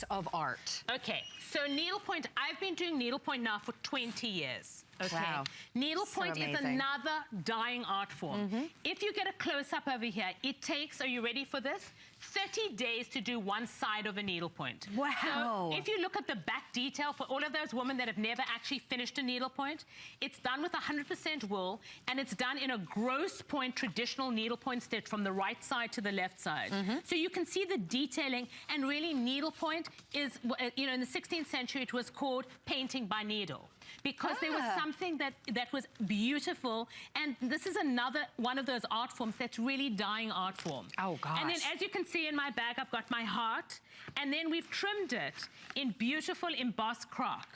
of art. Okay, so needlepoint, I've been doing needlepoint now for 20 years. Okay, wow. Needlepoint is another dying art form. If you get a close-up over here, it takes, are you ready for this? 30 days to do one side of a needlepoint. Wow. So if you look at the back detail for all of those women that have never actually finished a needlepoint, it's done with 100% wool, and it's done in a gross point traditional needlepoint stitch from the right side to the left side. So you can see the detailing, and really needlepoint is, you know, in the 16th century it was called painting by needle, because there was something that was beautiful, and this is another one of those art forms that's really dying art form. Oh gosh. And then as you can see in my bag, I've got my heart, and then we've trimmed it in beautiful embossed croc.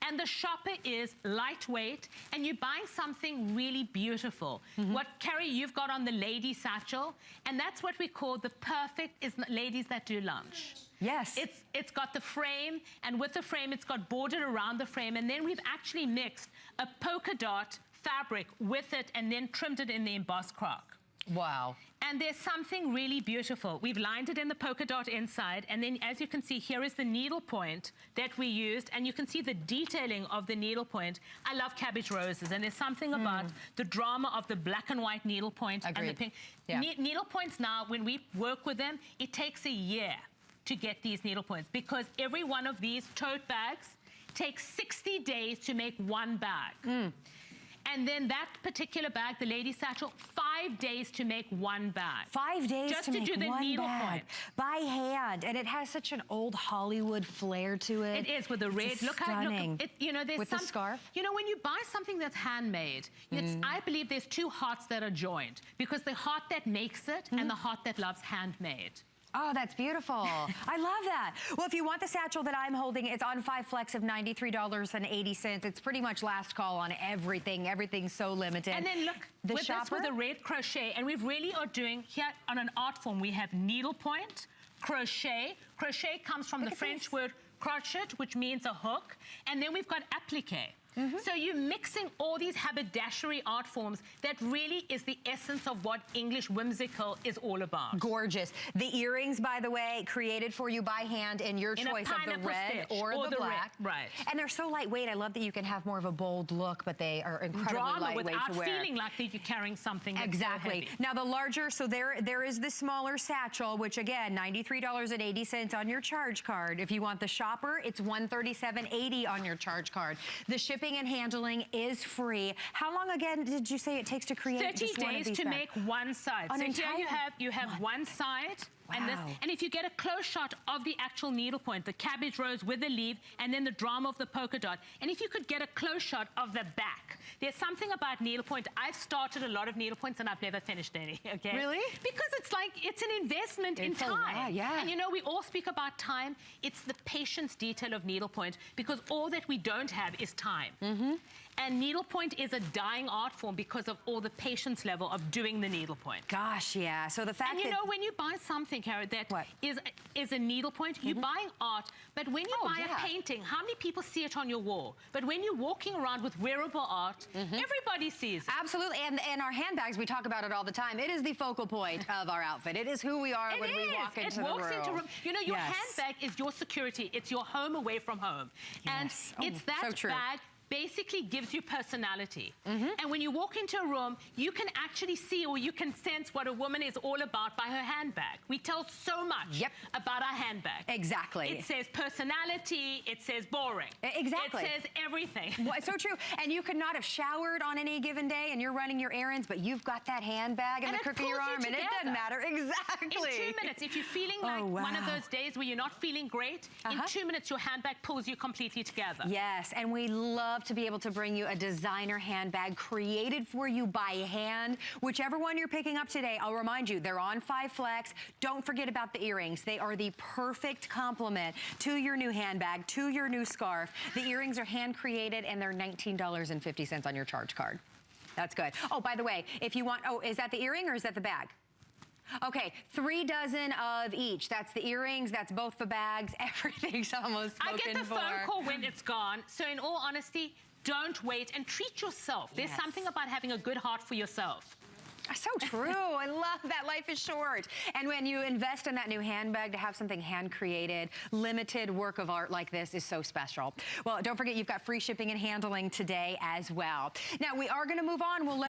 And the shopper is lightweight, and you're buying something really beautiful. What, Carrie, you've got on the lady satchel, and that's what we call the perfect is ladies that do lunch. Yes. It's got the frame, and with the frame, it's got bordered around the frame, and then we've actually mixed a polka dot fabric with it and then trimmed it in the embossed croc. Wow. And there's something really beautiful. We've lined it in the polka dot inside, and then as you can see, here is the needle point that we used, and you can see the detailing of the needle point. I love cabbage roses, and there's something about the drama of the black and white needle point. Agreed. And the pink. Yeah. Needle points now, when we work with them, it takes a year to get these needle points, because every one of these tote bags takes 60 days to make one bag. And then that particular bag, the lady satchel, 5 days to make one bag. 5 days just to to make do the one needle bag point by hand, and it has such an old Hollywood flair to it. It is, with the red. Look stunning. how, look, you know, there's with some, the scarf. You know, when you buy something that's handmade, I believe there's two hearts that are joined, because the heart that makes it and the heart that loves handmade. Oh, that's beautiful. I love that. Well, if you want the satchel that I'm holding, it's on 5 flex of $93.80. It's pretty much last call on everything. Everything's so limited. And then look, the with shopper? this, with the red crochet, and we really are doing, here on an art form, we have needlepoint, crochet. Crochet comes from the French word crochet, which means a hook. And then we've got applique. So you're mixing all these haberdashery art forms that really is the essence of what English whimsical is all about. Gorgeous. The earrings, by the way, created for you by hand in your choice of the red or the black. Right. And they're so lightweight. I love that you can have more of a bold look, but they are incredibly lightweight to wear. Without feeling like that you're carrying something that's exactly. so heavy. Now the larger, so there is the smaller satchel, which again, $93.80 on your charge card. If you want the shopper, it's $137.80 on your charge card. The shipping and handling is free. How long again did you say it takes to create 30 just one of days these to bags? make one side. So here you have one side. Wow. And if you get a close shot of the actual needlepoint, the cabbage rose with the leaf, and then the drama of the polka dot, and if you could get a close shot of the back, there's something about needlepoint. I've started a lot of needlepoints and I've never finished any, okay? Really? Because it's like, it's an investment in time. Yeah. And you know, we all speak about time. It's the patience detail of needlepoint, because all that we don't have is time. And needlepoint is a dying art form because of all the patience level of doing the needlepoint. Gosh, yeah. So the fact and you know, when you buy something, Carrie, that is a needlepoint, you're buying art, but when you buy a painting, how many people see it on your wall? But when you're walking around with wearable art, everybody sees it. Absolutely, and our handbags, we talk about it all the time. It is the focal point of our outfit. It is who we are when we walk into the room. You know, your handbag is your security. It's your home away from home. And it's that bag basically gives you personality. And when you walk into a room, you can actually see, or you can sense what a woman is all about by her handbag. We tell so much about our handbag. Exactly. It says personality, it says boring. Exactly. It says everything. Well, it's so true. And you could not have showered on any given day and you're running your errands, but you've got that handbag in the crook of your arm, and it doesn't matter. Exactly. In 2 minutes, if you're feeling like one of those days where you're not feeling great, in 2 minutes your handbag pulls you completely together. Yes, and we love to be able to bring you a designer handbag created for you by hand. Whichever one you're picking up today, I'll remind you, they're on 5 flex. Don't forget about the earrings. They are the perfect complement to your new handbag, to your new scarf. The earrings are hand created and they're $19.50 on your charge card. That's good. Oh, by the way, if you want, is that the earring or is that the bag? Okay, 3 dozen of each. That's the earrings, that's both the bags, everything's almost spoken for. I get the phone call when it's gone, so in all honesty, don't wait and treat yourself. There's something about having a good heart for yourself. So true. I love that. Life is short. And when you invest in that new handbag, to have something hand-created, limited work of art like this is so special. Well, don't forget, you've got free shipping and handling today as well. Now, we are going to move on. We'll let